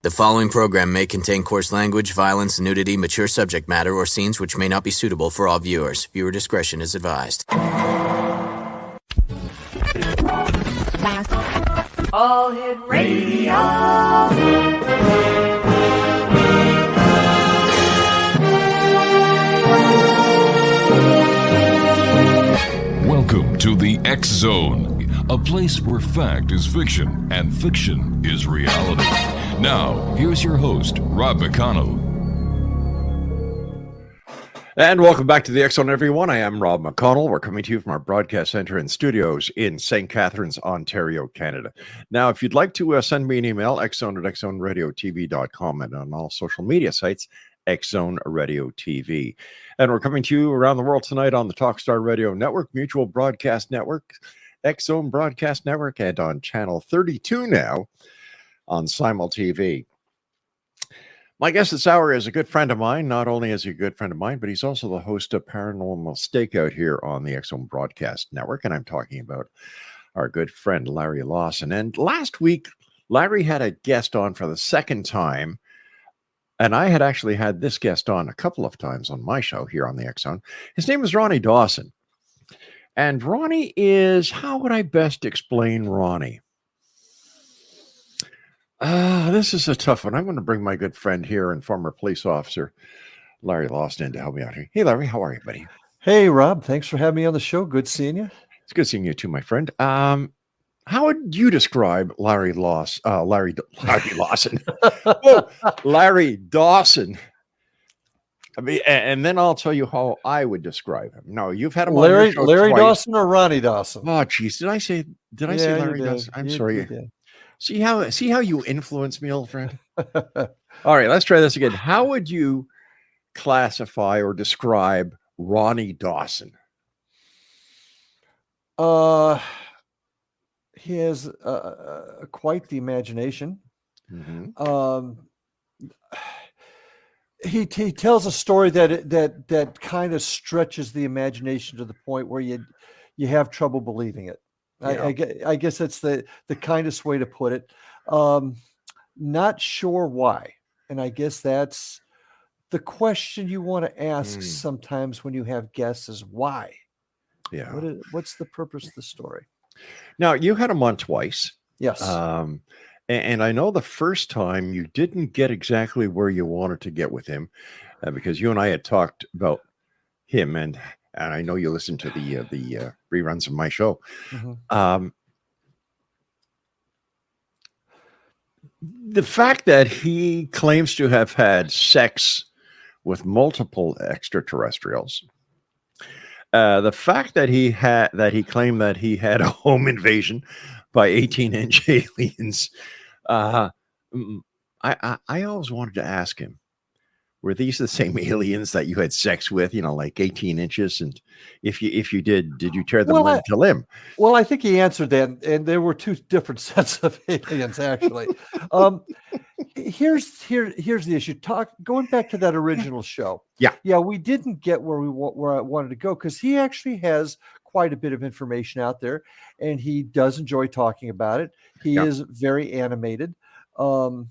The following program may contain coarse language, violence, nudity, mature subject matter, or scenes which may not be suitable for all viewers. Viewer discretion is advised. All Hit Radio. Welcome to the X Zone, a place where fact is fiction and fiction is reality. Now, here's your host, Rob McConnell. And welcome back to the X Zone, everyone. I am Rob McConnell. We're coming to you from our broadcast center and studios in St. Catharines, Ontario, Canada. Now, if you'd like to send me an email, xzone@xzoneradiotv.com, and on all social media sites, X-Zone Radio TV. And we're coming to you around the world tonight on the Talkstar Radio Network, Mutual Broadcast Network, X-Zone Broadcast Network, and on Channel 32 now on Simul TV. My guest this hour is a good friend of mine. Not only is he a good friend of mine, but he's also the host of Paranormal Stakeout here on the X-Zone Broadcast Network. And I'm talking about our good friend, Larry Lawson. And last week, Larry had a guest on for the second time. And I had actually had this guest on a couple of times on my show here on the X-Zone. His name is Ronny Dawson. And Ronny is, how would I best explain Ronny? This is a tough one. I'm going to bring my good friend here and former police officer, Larry Lawson, in to help me out here. Hey, Larry, how are you, buddy? Hey, Rob. Thanks for having me on the show. Good seeing you. It's good seeing you too, my friend. How would you describe Larry Lawson? Larry Lawson. Whoa, Larry Dawson. I mean, and then I'll tell you how I would describe him. No, you've had him on your show Larry twice. Dawson or Ronny Dawson? Oh, geez, did I say Larry Dawson? I'm sorry. You did. See how you influence me, old friend? All right, let's try this again. How would you classify or describe Ronny Dawson? He has quite the imagination. Mm-hmm. He tells a story that kind of stretches the imagination to the point where you have trouble believing it. Yeah. I guess that's the kindest way to put it. Not sure why, and I guess that's the question you want to ask sometimes when you have guests: is why? Yeah. What's the purpose of the story? Now, you had him on twice. Yes. And I know the first time you didn't get exactly where you wanted to get with him because you and I had talked about him, and I know you listened to the reruns of my show. Mm-hmm. The fact that he claims to have had sex with multiple extraterrestrials, the fact that he claimed that he had a home invasion by 18-inch aliens, I always wanted to ask him, were these the same aliens that you had sex with, like 18 inches? And if you did you tear them limb to limb? Well, I think he answered that, and there were two different sets of aliens, actually. Here's the issue. Going back to that original show. Yeah, we didn't get where I wanted to go because he actually has quite a bit of information out there, and he does enjoy talking about it. He is very animated, and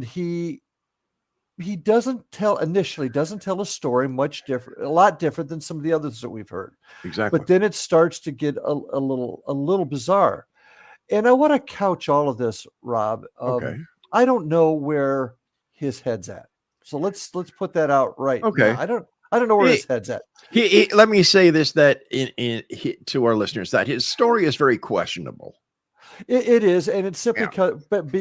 he doesn't tell a story a lot different than some of the others that we've heard. Exactly. But then it starts to get a little bizarre. And I want to couch all of this, Rob. Okay. I don't know where his head's at. So let's put that out right. Okay. Now. I don't know where his head's at. Let me say this, that to our listeners, that his story is very questionable. It is, and it's simply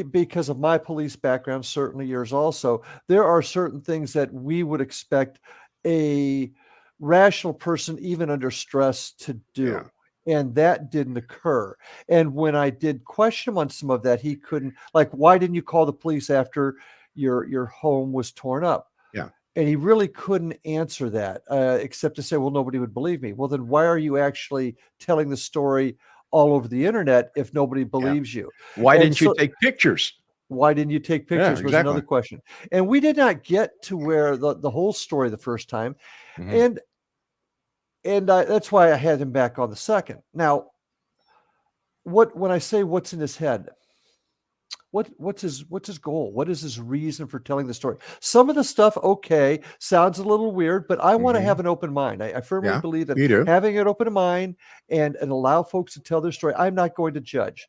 because of my police background, certainly yours also. There are certain things that we would expect a rational person, even under stress, to do. Yeah. And that didn't occur. And when I did question him on some of that, he couldn't, like, why didn't you call the police after your home was torn up? Yeah. And he really couldn't answer that, except to say, well, nobody would believe me. Well, then why are you actually telling the story all over the internet if nobody believes you? Why didn't you take pictures? Why didn't you take pictures was another question. And we did not get to where the whole story the first time. Mm-hmm. And that's why I had him back on the second. Now, when I say what's in his head, what's his goal? What is his reason for telling the story? Some of the stuff, okay, sounds a little weird, but I want to have an open mind. I firmly believe that having an open mind and allow folks to tell their story. I'm not going to judge.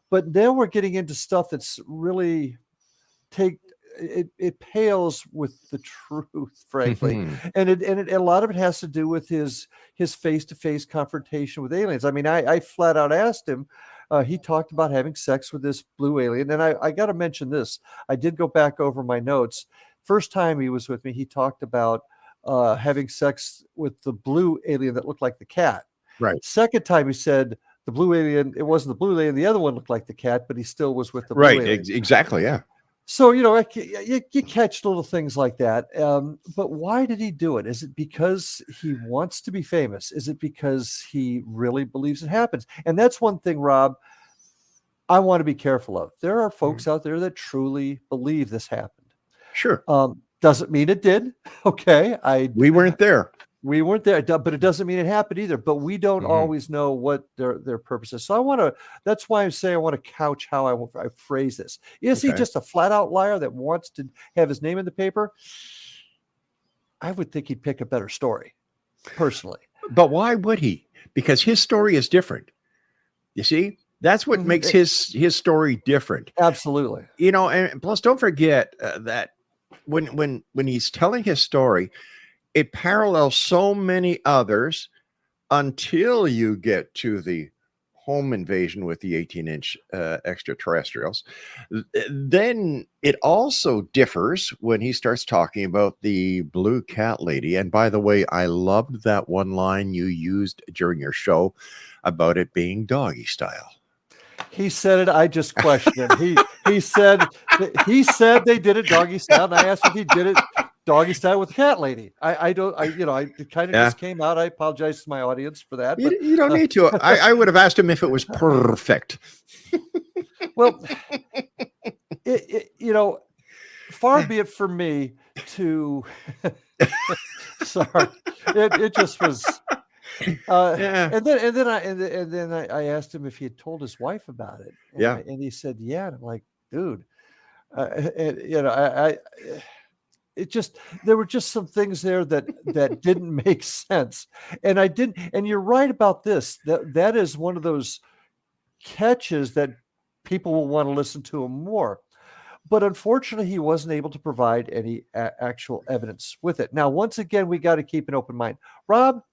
But then we're getting into stuff that's really it pales with the truth, frankly. and a lot of it has to do with his face-to-face confrontation with aliens. I mean, I flat out asked him, he talked about having sex with this blue alien. And I got to mention this. I did go back over my notes. First time he was with me, he talked about having sex with the blue alien that looked like the cat. Right. Second time he said, the blue alien, it wasn't the blue alien. The other one looked like the cat, but he still was with the blue alien. Exactly. Yeah. So, you catch little things like that. But why did he do it? Is it because he wants to be famous? Is it because he really believes it happens? And that's one thing, Rob, I want to be careful of. There are folks out there that truly believe this happened. Sure. Doesn't mean it did. Okay. We weren't there. We weren't there, but it doesn't mean it happened either. But we don't always know what their purpose is. So that's why I say I want to couch how I phrase this. Is he just a flat out liar that wants to have his name in the paper? I would think he'd pick a better story, personally. But why would he? Because his story is different. You see, that's what makes his story different. Absolutely. And plus, don't forget that when he's telling his story, it parallels so many others until you get to the home invasion with the 18-inch extraterrestrials. Then it also differs when he starts talking about the blue cat lady. And by the way, I loved that one line you used during your show about it being doggy style. He said it. I just questioned him. He said they did it doggy style, and I asked if he did it doggy style with the cat lady. It kind of just came out. I apologize to my audience for that. But you don't need to. I would have asked him if it was perfect. Well, far be it for me to. Sorry, it just was. And then I asked him if he had told his wife about it. And he said, yeah. And I'm like, dude, there were just some things there that didn't make sense. And you're right about this. That is one of those catches that people will want to listen to him more. But unfortunately, he wasn't able to provide any actual evidence with it. Now, once again, we got to keep an open mind. Rob,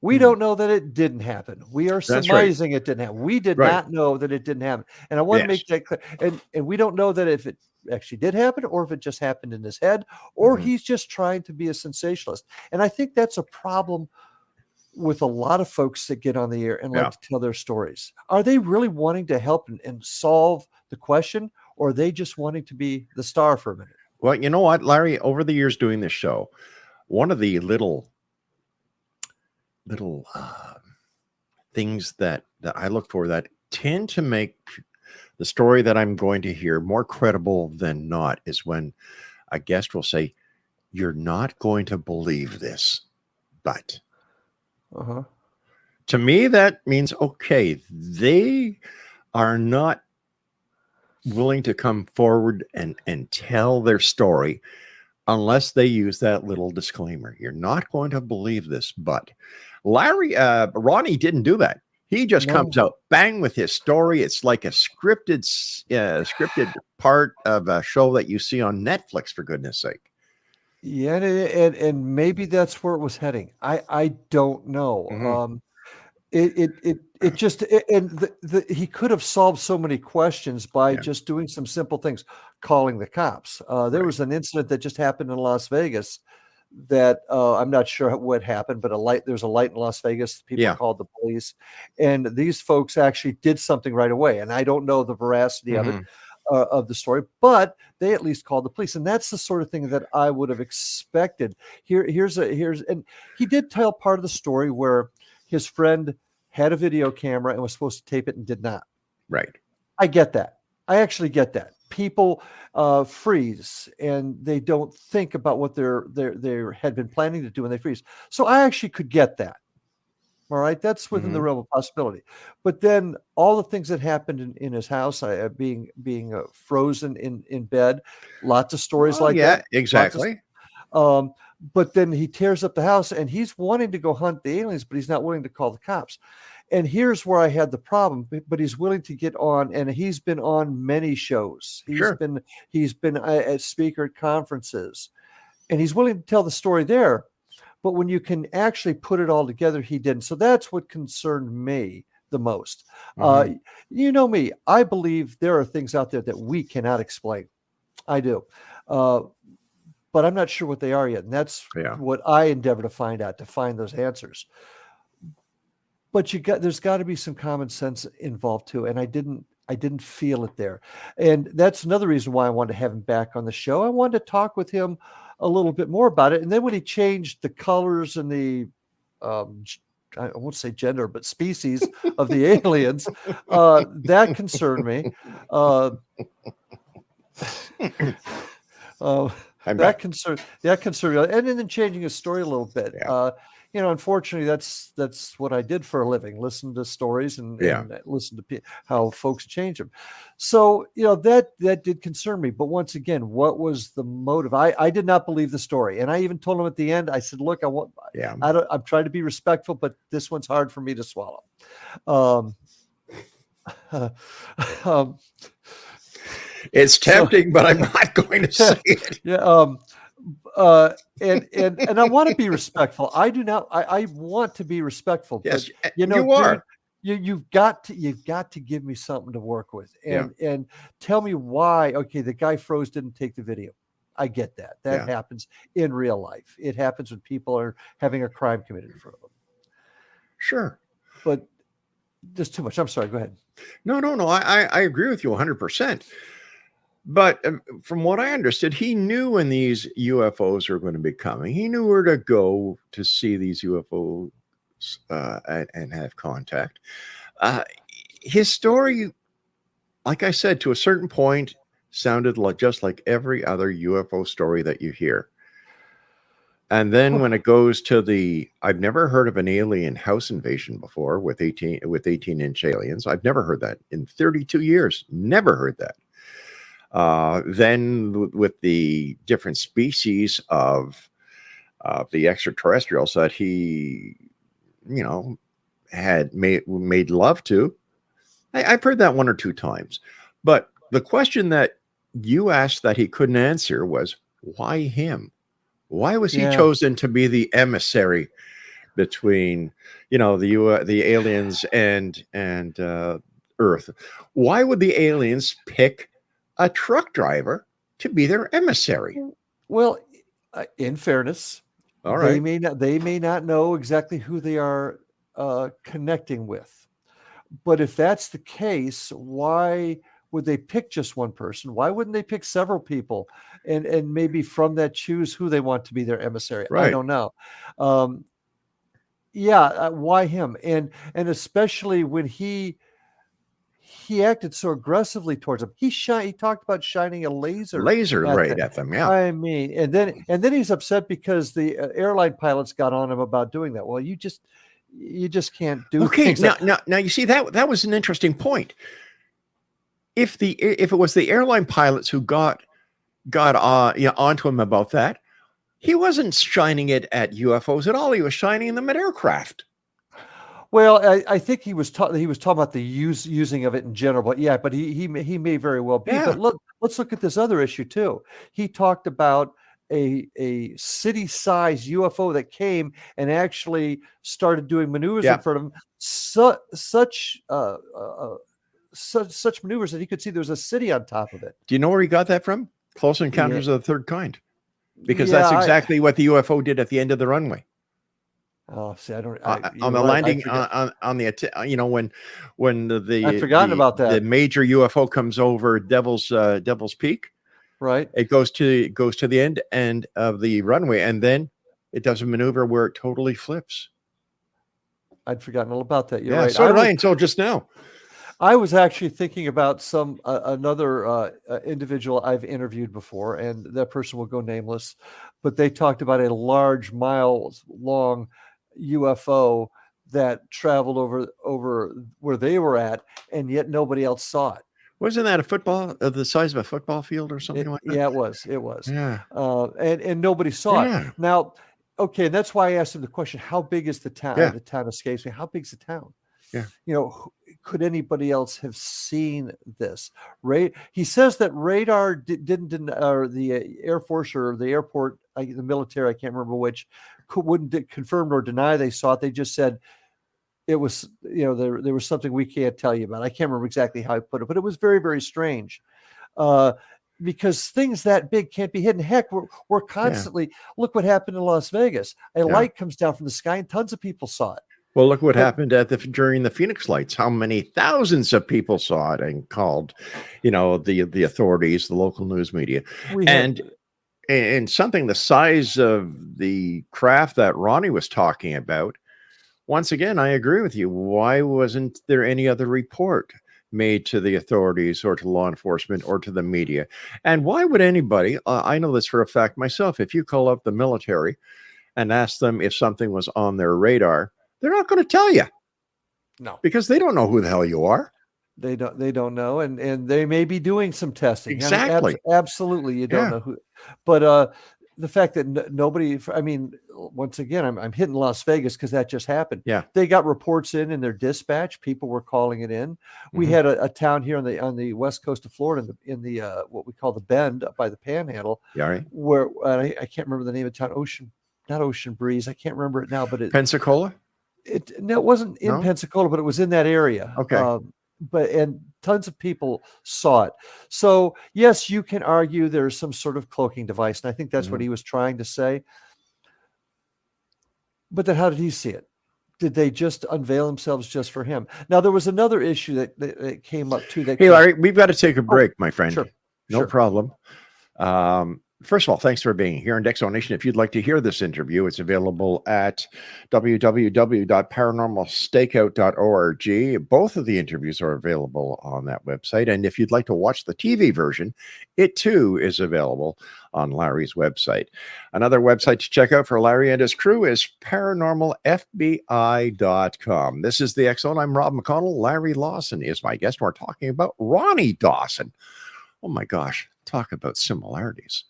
we don't know that it didn't happen. We are surmising it didn't happen. We did not know that it didn't happen. And I want to make that clear. And we don't know that if it actually did happen or if it just happened in his head or he's just trying to be a sensationalist. And I think that's a problem with a lot of folks that get on the air and like to tell their stories. Are they really wanting to help and solve the question, or are they just wanting to be the star for a minute? Well, you know what, Larry, over the years doing this show, one of the little things that I look for that tend to make the story that I'm going to hear more credible than not is when a guest will say, "You're not going to believe this, but." To me, that means, okay, they are not willing to come forward and tell their story unless they use that little disclaimer. You're not going to believe this, but Ronny didn't do that. He just comes out bang with his story. It's like a scripted part of a show that you see on Netflix, for goodness sake. Yeah, and maybe that's where it was heading. I don't know. It just he could have solved so many questions by just doing some simple things, calling the cops. There was an incident that just happened in Las Vegas that I'm not sure what happened, but there's a light in Las Vegas. People called the police, and these folks actually did something right away. And I don't know the veracity of it. Of the story, but they at least called the police, and that's the sort of thing that I would have expected. And he did tell part of the story where his friend had a video camera and was supposed to tape it and did not. Right. I get that. I actually get that. People freeze and they don't think about what they had been planning to do when they freeze. So I actually could get that. All right, that's within the realm of possibility. But then all the things that happened in his house, being frozen in bed, lots of stories like that. Exactly. But then he tears up the house, and he's wanting to go hunt the aliens, but he's not willing to call the cops. And here's where I had the problem. But he's willing to get on, and he's been on many shows. He's been a speaker at conferences, and he's willing to tell the story there. But when you can actually put it all together, he didn't. So that's what concerned me the most. You know me, I believe there are things out there that we cannot explain. I do. But I'm not sure what they are yet. And that's what I endeavor to find out, to find those answers. But there's got to be some common sense involved too. And I didn't feel it there. And that's another reason why I wanted to have him back on the show. I wanted to talk with him a little bit more about it. And then when he changed the colors and the I won't say gender, but species of the aliens, that concerned me. That concerned me. And then changing his story a little bit. Unfortunately, that's what I did for a living: listen to stories and listen to how folks change them. So that did concern me. But once again, what was the motive? I did not believe the story, and I even told him at the end. I said, "Look, I'm trying to be respectful, but this one's hard for me to swallow." It's tempting, but I'm not going to say it. And I want to be respectful. I do not. I want to be respectful. Yes, but, you are. You've got to give me something to work with, and tell me why. Okay, the guy froze, didn't take the video. I get that. That happens in real life. It happens when people are having a crime committed in front of them. Sure, but there's too much. I'm sorry. Go ahead. No. I agree with you 100%. But from what I understood, he knew when these UFOs were going to be coming. He knew where to go to see these UFOs and have contact. His story, like I said, to a certain point, sounded just like every other UFO story that you hear. And then when it goes to I've never heard of an alien house invasion before with 18-inch aliens. I've never heard that in 32 years. Never heard that. Then with the different species of the extraterrestrials that he, had made love to, I've heard that one or two times. But the question that you asked that he couldn't answer was, why him? Why was he chosen to be the emissary between, the aliens and Earth? Why would the aliens pick a truck driver to be their emissary? Well, in fairness, all right, they may not know exactly who they are connecting with. But if that's the case, why would they pick just one person? Why wouldn't they pick several people and maybe from that choose who they want to be their emissary? Right. I don't know. Why him? And especially when he acted so aggressively towards them. He talked about shining a laser at them. Yeah. I mean, and then he's upset because the airline pilots got on him about doing that. Well, you just can't do. Okay. Now you see that was an interesting point. If it was the airline pilots who got onto him about that, he wasn't shining it at UFOs at all. He was shining them at aircraft. Well, I think he was talking about the using of it in general, but he may very well be. Yeah. But let's look at this other issue too. He talked about a city-sized UFO that came and actually started doing maneuvers in front of him. Such maneuvers that he could see there was a city on top of it. Do you know where he got that from? Close Encounters of the Third Kind, because that's exactly what the UFO did at the end of the runway. Oh, see, I don't. On the landing on the when the I've forgotten about that. The major UFO comes over Devil's Peak, right? It goes to the end of the runway, and then it does a maneuver where it totally flips. I'd forgotten all about that. You're right. So did I until just now. I was actually thinking about another individual I've interviewed before, and that person will go nameless, but they talked about a large, miles-long UFO that traveled over where they were at, and yet nobody else saw it. Wasn't that a football the size of a football field or something like that? Yeah, it was. It was. Yeah. And nobody saw it. Now, okay, and that's why I asked him the question: how big is the town? Yeah. The town escapes me. How big's the town? Yeah. You know, could anybody else have seen this? He says that radar didn't, or the Air Force or the airport, the military, I can't remember which, wouldn't confirm or deny they saw it. They just said it was, there was something we can't tell you about. I can't remember exactly how I put it, but it was very, very strange. Because things that big can't be hidden. Heck, we're constantly, look what happened in Las Vegas. A light comes down from the sky and tons of people saw it. Well, look what happened during the Phoenix lights. How many thousands of people saw it and called, the authorities, the local news media, and something the size of the craft that Ronny was talking about. Once again, I agree with you. Why wasn't there any other report made to the authorities or to law enforcement or to the media? And why would anybody? I know this for a fact myself. If you call up the military and ask them if something was on their radar, they're not going to tell you. No, because they don't know who the hell you are. They don't know, and they may be doing some testing. Exactly. I mean, absolutely, you don't know who. But the fact that nobody, I mean, once again, I'm hitting Las Vegas because that just happened. Yeah, they got reports in their dispatch. People were calling it in. We had a town here on the west coast of Florida, in the what we call the Bend, up by the Panhandle. Yeah, right. Where I can't remember the name of the town. Not Ocean Breeze. I can't remember it now, but Pensacola. It wasn't in Pensacola, but it was in that area. Okay. And tons of people saw it. So yes, you can argue there's some sort of cloaking device, and I think that's what he was trying to say. But then, how did he see it? Did they just unveil themselves just for him? Now, there was another issue that came up too. Hey, Larry, we've got to take a break, my friend. Sure. No problem. First of all, thanks for being here on X Zone Nation. If you'd like to hear this interview, it's available at www.paranormalstakeout.org. Both of the interviews are available on that website. And if you'd like to watch the TV version, it too is available on Larry's website. Another website to check out for Larry and his crew is paranormalfbi.com. This is the X Zone. I'm Rob McConnell. Larry Lawson is my guest. We're talking about Ronny Dawson. Oh my gosh, talk about similarities.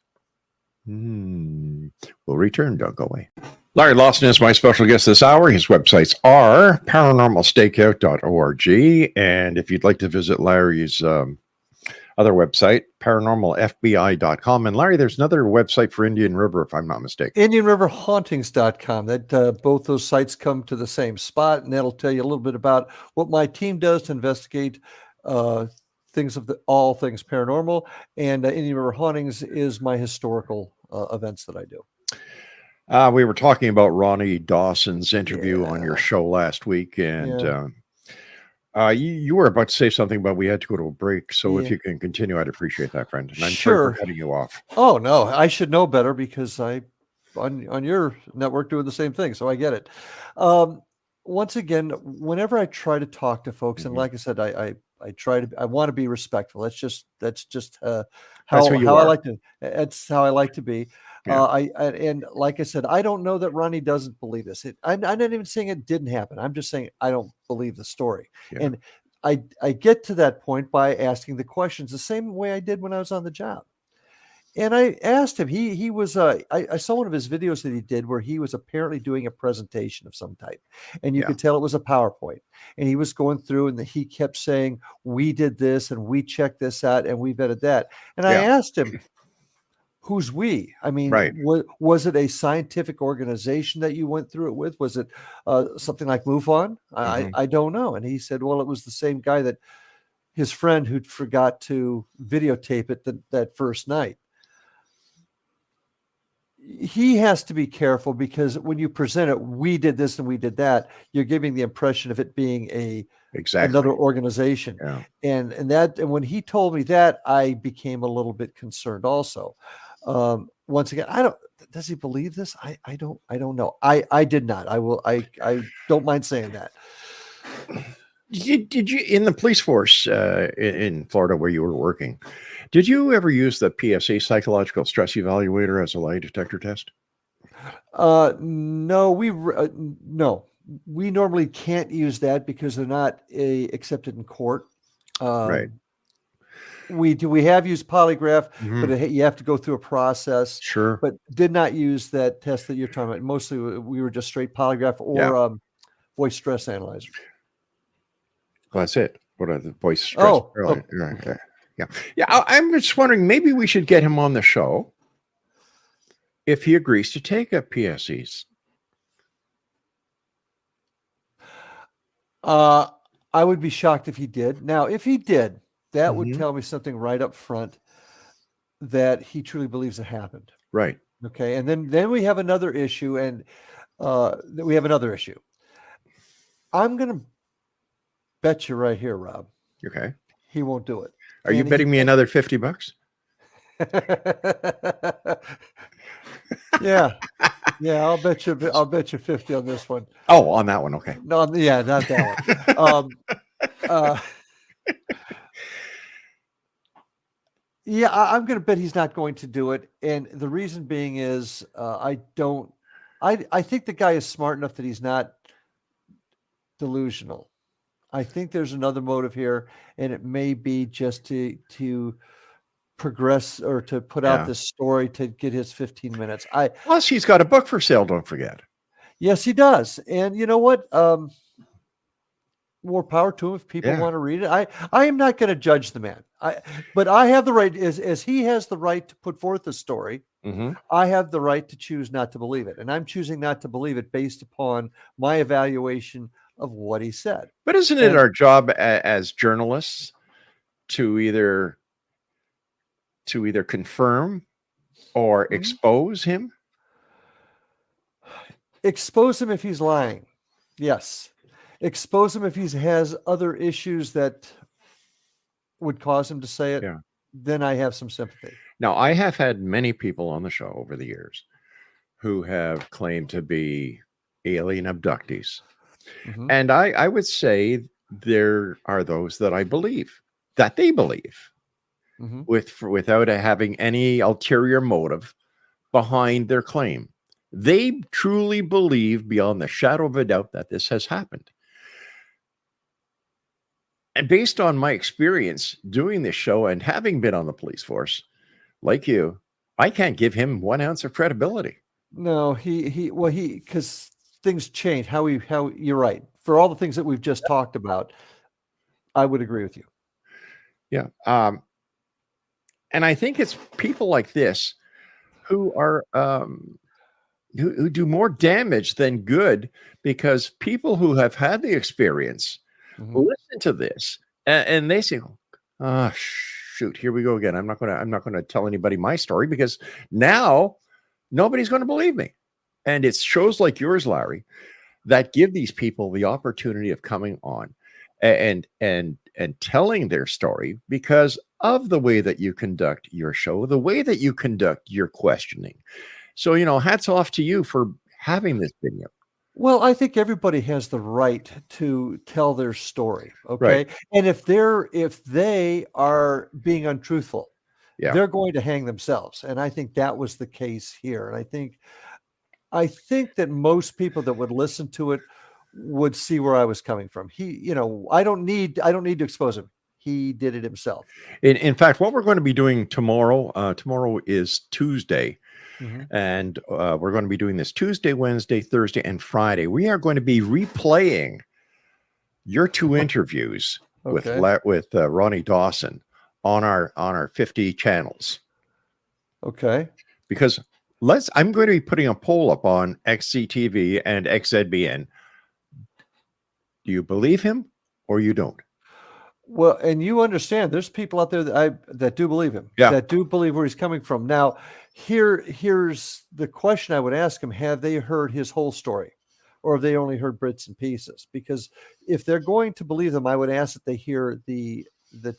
We'll return. Don't go away. Larry Lawson is my special guest this hour. His websites are paranormalstakeout.org. And if you'd like to visit Larry's other website, paranormalfbi.com. And Larry, there's another website for Indian River, if I'm not mistaken. IndianRiverHauntings.com. That both those sites come to the same spot, and that'll tell you a little bit about what my team does to investigate things all things paranormal. And Indian River Hauntings is my historical events that I do. We were talking about Ronny Dawson's interview on your show last week, and you were about to say something, but we had to go to a break. So if you can continue, I'd appreciate that, friend. And I'm sorry for cutting you off. Oh no, I should know better because I on your network doing the same thing, so I get it. Once again, whenever I try to talk to folks, and like I said, I want to be respectful. That's just how I like to. That's how I like to be. And like I said, I don't know that Ronny doesn't believe this. I'm not even saying it didn't happen. I'm just saying I don't believe the story. Yeah. And I get to that point by asking the questions the same way I did when I was on the job. And I asked him, he was, I saw one of his videos that he did where he was apparently doing a presentation of some type, and you could tell it was a PowerPoint, and he was going through and he kept saying, we did this and we checked this out and we vetted that. And I asked him, who's we? I mean, was it a scientific organization that you went through it with? Was it something like MUFON? I don't know. And he said, well, it was the same guy that his friend who'd forgot to videotape it that first night. He has to be careful because when you present it, we did this and we did that, you're giving the impression of it being another organization. Yeah. And when he told me that, I became a little bit concerned also. Once again, does he believe this? I don't know. I did not. I don't mind saying that. Did you, in the police force in Florida where you were working, did you ever use the PSA psychological stress evaluator as a lie detector test? No, no. We normally can't use that because they're not accepted in court. Right. We have used polygraph, Mhm. but you have to go through a process. Sure. But did not use that test that you're talking about. Mostly we were just straight polygraph or Yeah. voice stress analyzer. Well, that's it. What are the voice stress? Oh, Right. okay. Yeah. Yeah. I'm just wondering, maybe we should get him on the show if he agrees to take a PSEs. I would be shocked if he did. Now, if he did, that would Mhm. tell me something right up front that he truly believes it happened. Right. Okay. And then we have another issue, and we have another issue. I'm going to bet you right here, Rob. Okay. He won't do it. Are you betting me another $50? Yeah. Yeah, I'll bet you 50 on this one. Oh, on that one. Okay. No, yeah, not that one. Yeah, I'm going to bet he's not going to do it, and the reason being is I think the guy is smart enough that he's not delusional. I think there's another motive here, and it may be just to progress or to put out this story to get his 15 minutes. Plus, he's got a book for sale. Don't forget. Yes, he does, and you know what? More power to him if people want to read it. I am not going to judge the man. But I have the right, as he has the right to put forth a story. Mm-hmm. I have the right to choose not to believe it, and I'm choosing not to believe it based upon my evaluation of what he said. But isn't it our job as journalists to either confirm or expose him? Expose him if he's lying. Yes. Expose him if he has other issues that would cause him to say it. Yeah. Then I have some sympathy. Now, I have had many people on the show over the years who have claimed to be alien abductees. Mm-hmm. And I would say there are those that I believe, that they believe, mm-hmm. without having any ulterior motive behind their claim. They truly believe beyond the shadow of a doubt that this has happened. And based on my experience doing this show and having been on the police force, like you, I can't give him 1 ounce of credibility. No, because things change. How you're right. For all the things that we've just talked about, I would agree with you. Yeah. And I think it's people like this who are, who do more damage than good, because people who have had the experience listen to this and they say, "Oh, shoot, here we go again. I'm not going to tell anybody my story because now nobody's going to believe me." And it's shows like yours, Larry, that give these people the opportunity of coming on and telling their story because of the way that you conduct your show, the way that you conduct your questioning. So, hats off to you for having this video. Well, I think everybody has the right to tell their story. Okay. Right. And if they are being untruthful, they're going to hang themselves. And I think that was the case here. And I think that most people that would listen to it would see where I was coming from. I don't need to expose him. He did it himself. In fact, what we're going to be doing tomorrow is Tuesday. Mm-hmm. And we're going to be doing this Tuesday, Wednesday, Thursday, and Friday. We are going to be replaying your 2 interviews with Ronny Dawson on our 50 channels. Okay. Because I'm going to be putting a poll up on XCTV and XZBN. Do you believe him or you don't? Well, and you understand there's people out there that do believe him, that do believe where he's coming from. Now, here's the question I would ask him: have they heard his whole story, or have they only heard bits and pieces? Because if they're going to believe them, I would ask that they hear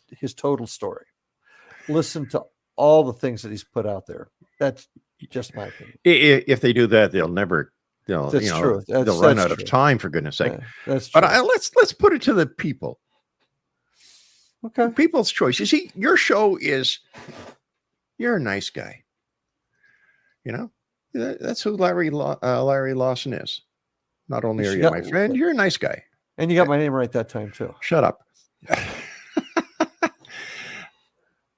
his total story, listen to all the things that he's put out there. That's just my opinion. If they do that, they'll never. That's true. They'll run out of time, for goodness sake. Yeah, that's true. But let's put it to the people. Okay. People's choice. You see, your show you're a nice guy. That's who Larry Lawson is. Not only are you my friend, you're a nice guy. And you got my name right that time too. Shut up.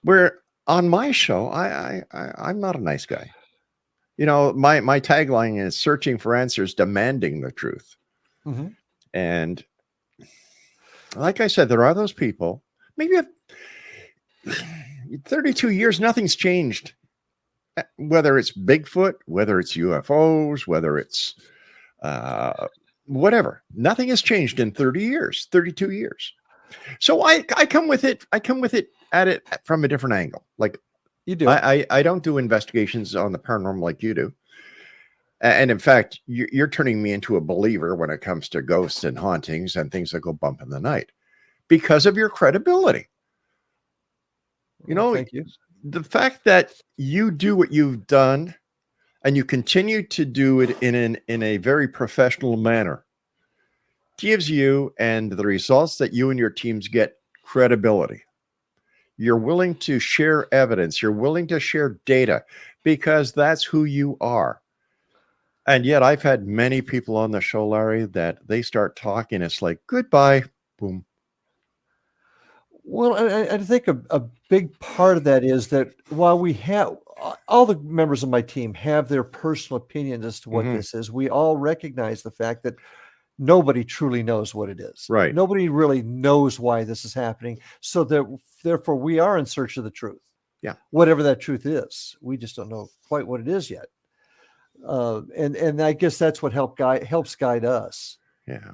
Where on my show, I'm not a nice guy. You know, my tagline is searching for answers, demanding the truth. Mm-hmm. And like I said, there are those people, maybe 32 years, nothing's changed. Whether it's Bigfoot, whether it's UFOs, whether it's whatever, nothing has changed in 32 years. So I come with it at it from a different angle. Like you do. I don't do investigations on the paranormal like you do. And in fact, you're turning me into a believer when it comes to ghosts and hauntings and things that go bump in the night because of your credibility. You know, thank you. The fact that you do what you've done and you continue to do it in a very professional manner gives you and the results that you and your teams get credibility. You're willing to share evidence. You're willing to share data because that's who you are. And yet I've had many people on the show, Larry, that they start talking. It's like, goodbye, boom. Well, I think a big part of that is that while we have all the members of my team have their personal opinions as to what this is, we all recognize the fact that nobody truly knows what it is. Right. Nobody really knows why this is happening. So that therefore we are in search of the truth. Yeah. Whatever that truth is. We just don't know quite what it is yet. And I guess that's what helps guide us. Yeah.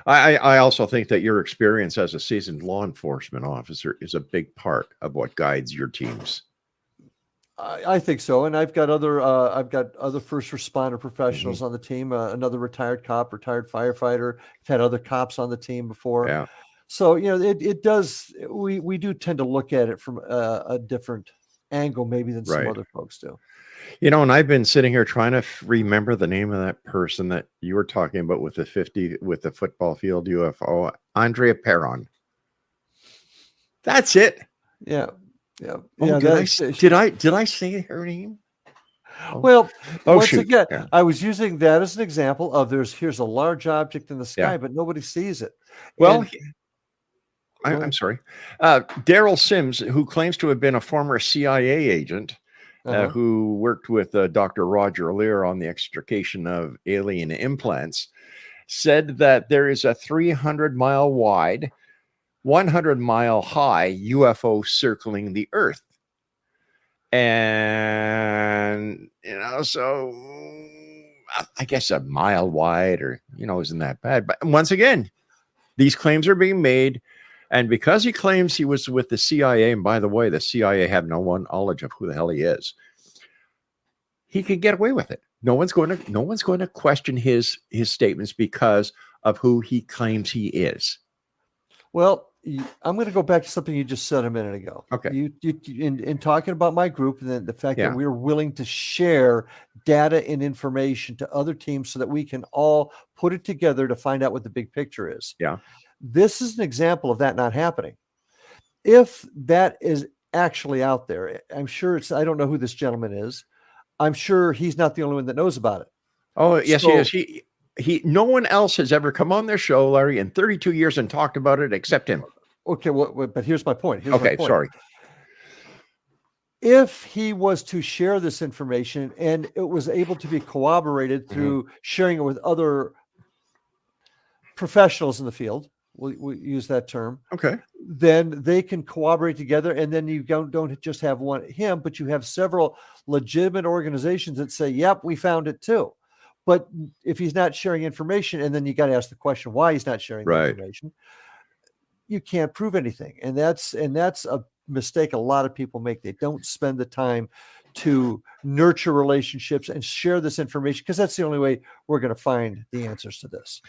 I also think that your experience as a seasoned law enforcement officer is a big part of what guides your teams. I think so. And I've got other first responder professionals on the team, another retired cop, retired firefighter. I've had other cops on the team before. Yeah. So, you know, it does, we do tend to look at it from a different angle maybe than some other folks do. You know, and I've been sitting here trying to remember the name of that person that you were talking about with the football field UFO, Andrea Perron. That's it. Yeah. Yeah. Oh, Yeah. did I say her name? Well, once shoot. again, Yeah. I was using that as an example of here's a large object in the sky, Yeah. but nobody sees it. Well, I'm sorry. Daryl Sims, who claims to have been a former CIA agent, who worked with Dr. Roger Lear on the extrication of alien implants, said that there is a 300-mile wide, 100-mile high UFO circling the Earth. And, you know, so I guess a mile wide or, you know, isn't that bad. But once again, these claims are being made. And because he claims he was with the CIA, and by the way, the CIA have no knowledge of who the hell he is, he can get away with it. No one's going to question his statements because of who he claims he is. Well, I'm going to go back to something you just said a minute ago. Okay. You in talking about my group and the fact that we're willing to share data and information to other teams so that we can all put it together to find out what the big picture is. Yeah. This is an example of that not happening. If that is actually out there, I'm sure I don't know who this gentleman is. I'm sure he's not the only one that knows about it. Oh, yes, he is. He no one else has ever come on their show, Larry, in 32 years and talked about it except him. Okay, well, but here's my point. Sorry. If he was to share this information and it was able to be corroborated through sharing it with other professionals in the field, we'll use that term. Okay. Then they can cooperate together, and then you don't just have him, but you have several legitimate organizations that say, "Yep, we found it too." But if he's not sharing information, and then you got to ask the question why he's not sharing the information, you can't prove anything, and that's a mistake a lot of people make. They don't spend the time to nurture relationships and share this information because that's the only way we're going to find the answers to this.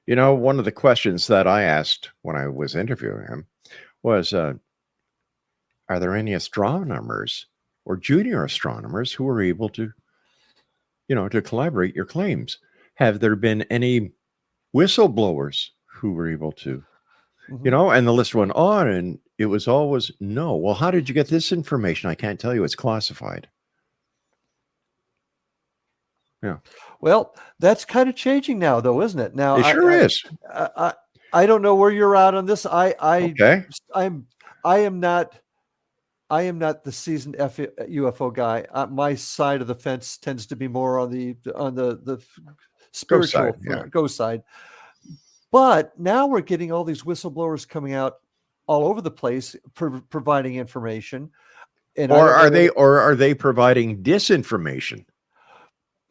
You know, one of the questions that I asked when I was interviewing him was, are there any astronomers or junior astronomers who are able to, you know, to collaborate your claims? Have there been any whistleblowers who were able to, you know, and the list went on and it was always no. Well, how did you get this information? I can't tell you. It's classified. Yeah. Well, that's kind of changing now, though, isn't it? Now, It sure is. I don't know where you're at on this. Okay. I am not the seasoned UFO guy. My side of the fence tends to be more on the spiritual ghost side. But now we're getting all these whistleblowers coming out all over the place, providing information. And or are they providing disinformation?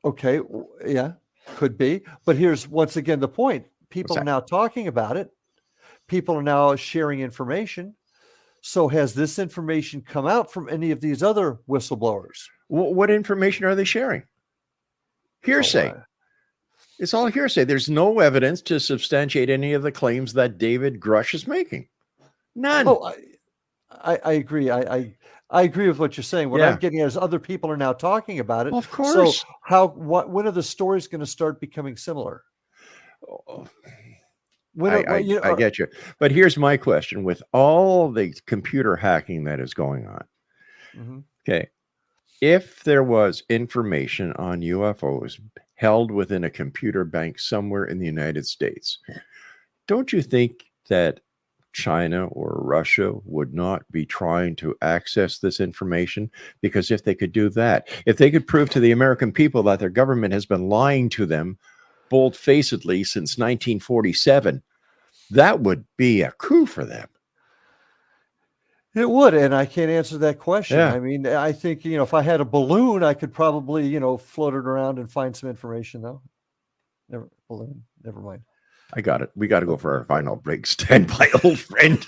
Okay, yeah, could be. But here's once again the point: people are now talking about it. People are now sharing information. So has this information come out from any of these other whistleblowers? What information are they sharing? Hearsay. It's all hearsay. There's no evidence to substantiate any of the claims that David Grush is making. None. Oh, I agree. I agree with what you're saying. What I'm getting at is other people are now talking about it. Well, of course. So when are the stories going to start becoming similar? I get you. But here's my question. With all the computer hacking that is going on, okay, if there was information on UFOs held within a computer bank somewhere in the United States, don't you think that China or Russia would not be trying to access this information? Because if they could do that, if they could prove to the American people that their government has been lying to them bold-facedly since 1947, that would be a coup for them. It would, and I can't answer that question. I mean, I think, if I had a balloon, I could probably, float it around and find some information, though. Never mind. I got it. We got to go for our final break. Stand by, old friend.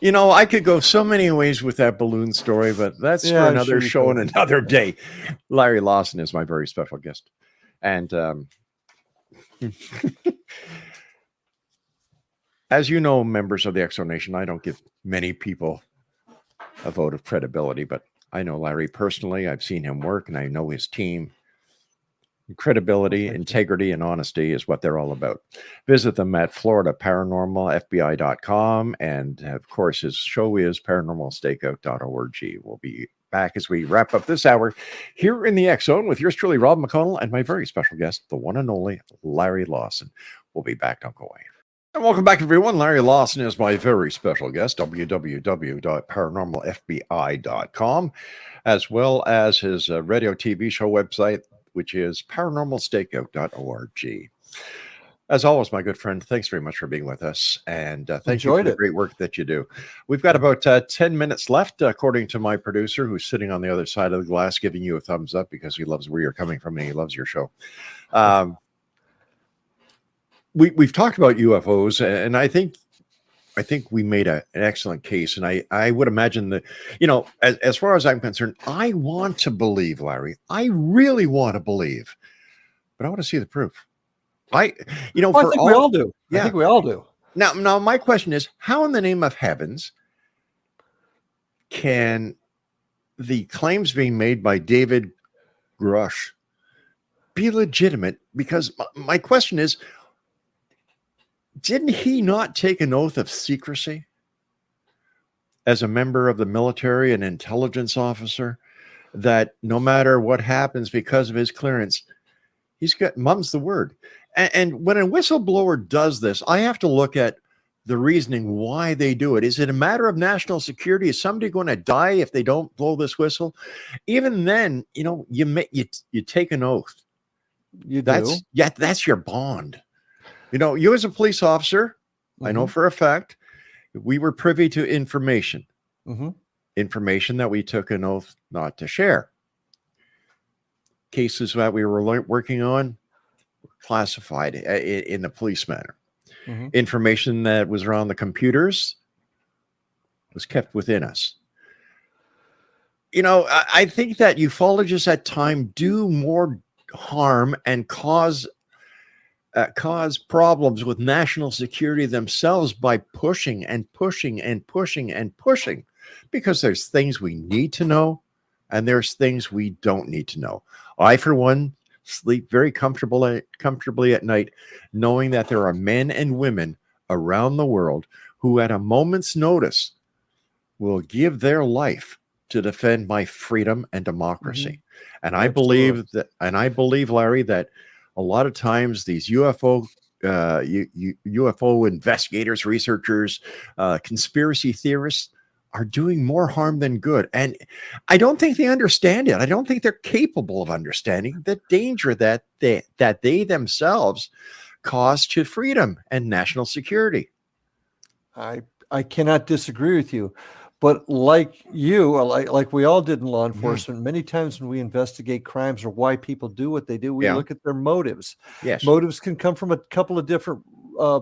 I could go so many ways with that balloon story, but that's for another show and another day. Larry Lawson is my very special guest. And as you know, members of the Exo Nation, I don't give many people a vote of credibility, but I know Larry personally. I've seen him work, and I know his team. Credibility, integrity, and honesty is what they're all about. Visit them at FloridaParanormalFBI.com. And, of course, his show is paranormalstakeout.org. We'll be back as we wrap up this hour here in the X Zone with yours truly, Rob McConnell, and my very special guest, the one and only Larry Lawson. We'll be back. Don't go away. And welcome back, everyone. Larry Lawson is my very special guest, www.paranormalfbi.com, as well as his radio TV show website, which is paranormalstakeout.org. As always, my good friend, thanks very much for being with us. And thank you for the great work that you do. We've got about 10 minutes left, according to my producer, who's sitting on the other side of the glass, giving you a thumbs up because he loves where you're coming from and he loves your show. We've talked about UFOs, and I think we made an excellent case. And I would imagine that, as far as I'm concerned, I want to believe, Larry. I really want to believe, but I want to see the proof. I think we all do. Yeah. I think we all do. Now, my question is, how in the name of heavens can the claims being made by David Grush be legitimate? Because my question is, didn't he not take an oath of secrecy as a member of the military and intelligence officer, that no matter what happens because of his clearance, mum's the word? And when a whistleblower does this, I have to look at the reasoning why they do it. Is it a matter of national security? Is somebody going to die if they don't blow this whistle? Even then, you take an oath. That's your bond. You as a police officer, I know for a fact, we were privy to information, information that we took an oath not to share. Cases that we were working on were classified in the police manner. Information that was around the computers was kept within us. I think that ufologists at times do more harm and cause problems with national security themselves by pushing and pushing and pushing and pushing, because there's things we need to know and there's things we don't need to know. I, for one, sleep very comfortably at night, knowing that there are men and women around the world who at a moment's notice will give their life to defend my freedom and democracy. And I Absolutely. believe, Larry, that a lot of times these UFO investigators, researchers, conspiracy theorists are doing more harm than good. And I don't think they understand it. I don't think they're capable of understanding the danger that they themselves cause to freedom and national security. I cannot disagree with you, but like you, like we all did in law enforcement, many times when we investigate crimes or why people do what they do, we look at their motives. Yes. Motives can come from a couple of different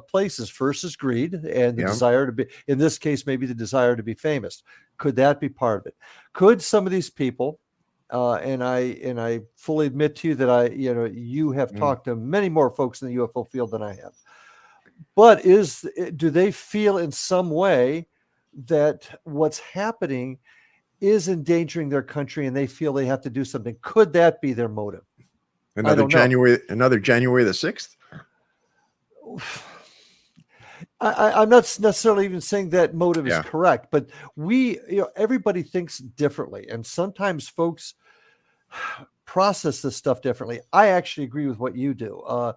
places. First is greed and the desire to be, in this case, maybe the desire to be famous. Could that be part of it? Could some of these people, and I fully admit to you that you have talked to many more folks in the UFO field than I have. But do they feel in some way that what's happening is endangering their country and they feel they have to do something? Could that be their motive? Another January the 6th? I'm not necessarily even saying that motive is correct, but everybody thinks differently. And sometimes folks process this stuff differently. I actually agree with what you do.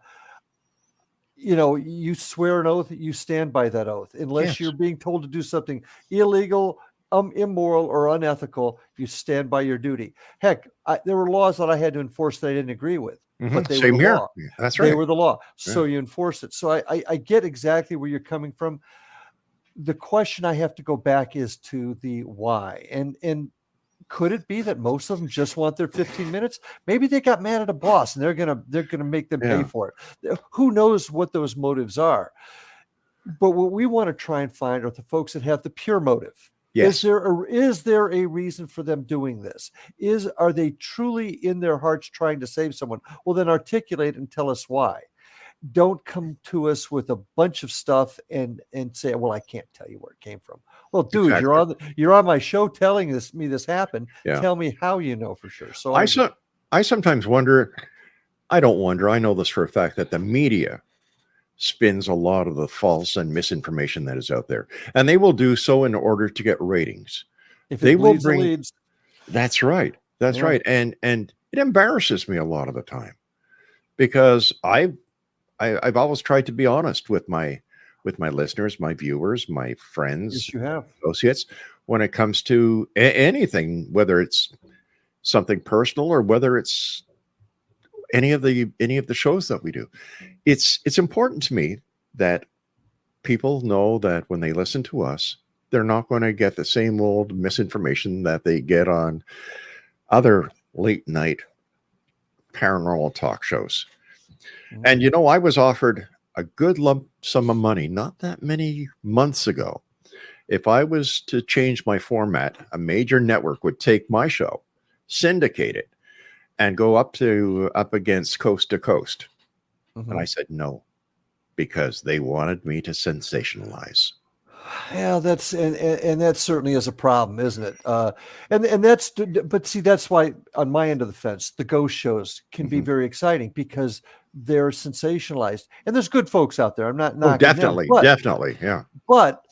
You swear an oath, you stand by that oath. Unless you're being told to do something illegal, immoral, or unethical, you stand by your duty. Heck, there were laws that I had to enforce that I didn't agree with, but they were the law. That's right. They were the law. So you enforce it. So I get exactly where you're coming from. The question I have to go back is to the why. And could it be that most of them just want their 15 minutes? Maybe they got mad at a boss and they're gonna make them pay for it. Who knows what those motives are? But what we want to try and find are the folks that have the pure motive. Yes. Is there a reason for them doing this? Are they truly in their hearts trying to save someone? Well, then articulate and tell us why. Don't come to us with a bunch of stuff and say, well, I can't tell you where it came from. Well, dude, you're on my show telling me this happened. Tell me how you know for sure. So I sometimes wonder, I don't wonder, I know this for a fact, that the media spins a lot of the false and misinformation that is out there. And they will do so in order to get ratings. If they will bring leads. That's right. That's right. And it embarrasses me a lot of the time because I've always tried to be honest with my listeners, my viewers, my friends, associates, when it comes to anything, whether it's something personal or whether it's any of the shows that we do. It's important to me that people know that when they listen to us, they're not going to get the same old misinformation that they get on other late night paranormal talk shows. And I was offered a good lump sum of money not that many months ago. If I was to change my format, a major network would take my show, syndicate it, and go up against Coast to Coast. And I said no, because they wanted me to sensationalize. Yeah, that's and that certainly is a problem, isn't it? But see, that's why on my end of the fence, the ghost shows can be very exciting because they're sensationalized, and there's good folks out there. I'm not knocking definitely, yeah. But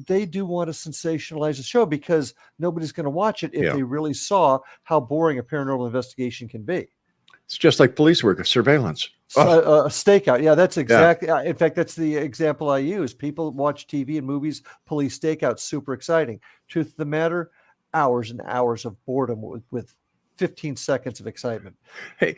they do want to sensationalize the show because nobody's going to watch it if they really saw how boring a paranormal investigation can be. It's just like police work, surveillance. A stakeout. Yeah, that's exactly. In fact, that's the example I use. People watch TV and movies. Police stakeout, super exciting. Truth of the matter, hours and hours of boredom with 15 seconds of excitement. Hey,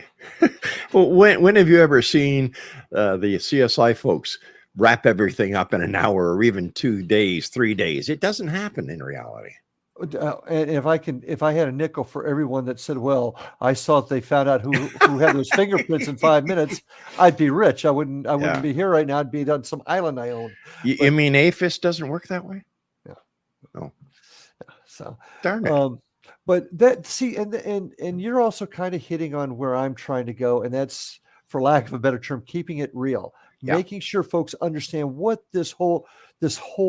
well, when have you ever seen the CSI folks wrap everything up in an hour or even 2 days, 3 days? It doesn't happen in reality. And if I had a nickel for everyone that said, well, I saw that they found out who had those fingerprints in 5 minutes, I'd be rich. I wouldn't be here right now. I'd be on some island I own. You mean APHIS doesn't work that way? Yeah. No. So darn it. But and you're also kind of hitting on where I'm trying to go, and that's, for lack of a better term, keeping it real. Making sure folks understand what this whole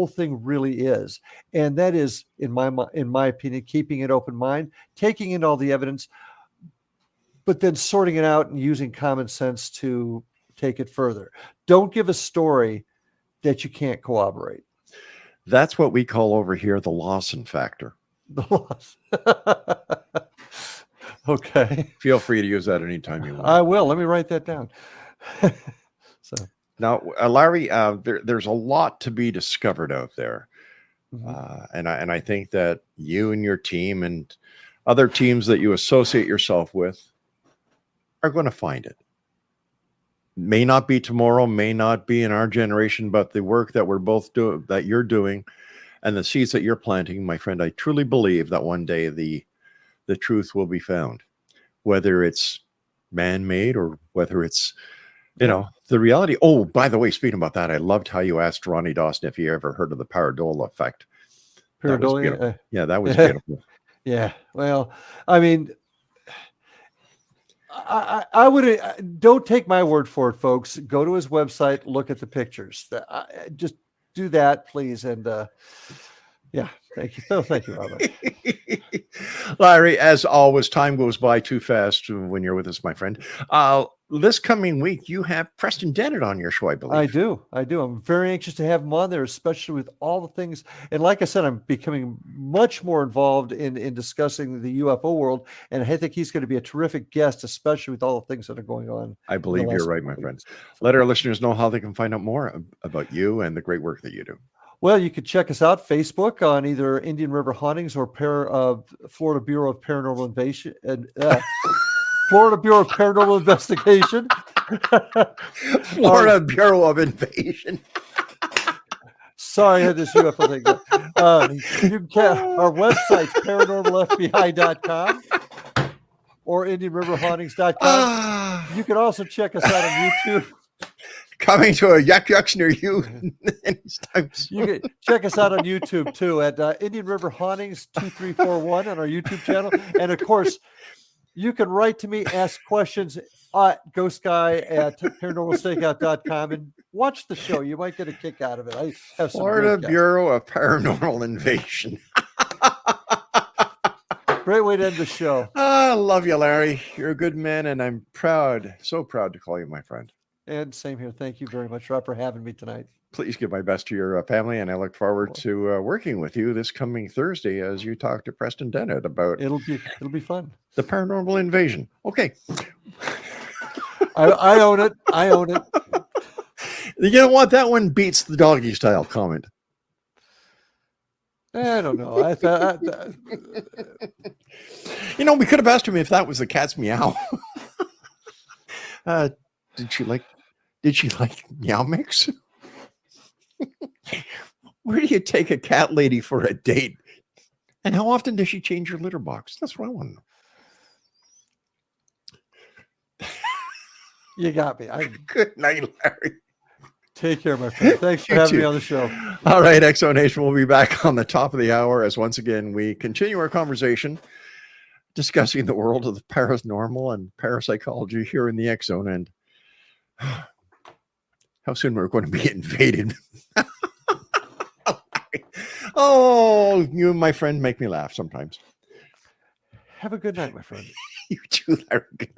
thing really is, and that is, in my opinion, keeping an open mind, taking in all the evidence, but then sorting it out and using common sense to take it further. Don't give a story that you can't corroborate. That's what we call over here the Lawson factor. The loss. Okay. Feel free to use that anytime you want. I will. Let me write that down. So now, Larry, there's a lot to be discovered out there. And I think that you and your team and other teams that you associate yourself with are going to find it. May not be tomorrow, may not be in our generation, but the work that we're both doing, that you're doing, and the seeds that you're planting, my friend, I truly believe that one day the truth will be found, whether it's man-made or whether it's, the reality. Oh, by the way, speaking about that, I loved how you asked Ronny Dawson if he ever heard of the pareidolia effect. Pareidolia? Yeah, that was beautiful. Yeah. Well, I mean, I would don't take my word for it, folks. Go to his website, look at the pictures. Just do that, please. And yeah, thank you. Oh, thank you, Robert. Larry, as always, time goes by too fast when you're with us, my friend. This coming week, you have Preston Dennett on your show, I believe. I do. I'm very anxious to have him on there, especially with all the things. And like I said, I'm becoming much more involved in discussing the UFO world. And I think he's going to be a terrific guest, especially with all the things that are going on. I believe you're right, my friend. Let our listeners know how they can find out more about you and the great work that you do. Well, you could check us out Facebook on either Indian River Hauntings or Florida Bureau of Paranormal Invasion and Florida Bureau of Paranormal Investigation. Florida Bureau of Invasion. Sorry, I had this UFO thing. You can our website, paranormalfbi.com or IndianRiverHauntings.com. You can also check us out on YouTube. Coming to a yucks near you. You can check us out on YouTube too at Indian River Hauntings 2341 on our YouTube channel. And of course, you can write to me, ask questions at ghostguy@paranormalstakeout.com and watch the show. You might get a kick out of it. I have some Florida Bureau of Paranormal Invasion. Great way to end the show. I love you, Larry. You're a good man, and I'm proud, so proud to call you my friend. And same here. Thank you very much, Rob, for having me tonight. Please give my best to your family, and I look forward to working with you this coming Thursday as you talk to Preston Dennett about it'll be fun. The paranormal invasion. Okay. I own it. I own it. You know what? That one beats the doggy style comment. I don't know. We could have asked him if that was the cat's meow. Did she like meow mix? Where do you take a cat lady for a date? And how often does she change your litter box? That's what I want to know. You got me. Good night, Larry. Take care, my friend. Thanks for having me on the show. All right, Exo Nation, we'll be back on the top of the hour as once again we continue our conversation discussing the world of the paranormal and parapsychology here in the X Zone, and how soon we're going to be invaded. Oh, you and my friend make me laugh sometimes. Have a good night, my friend. You too, Larry. Good night.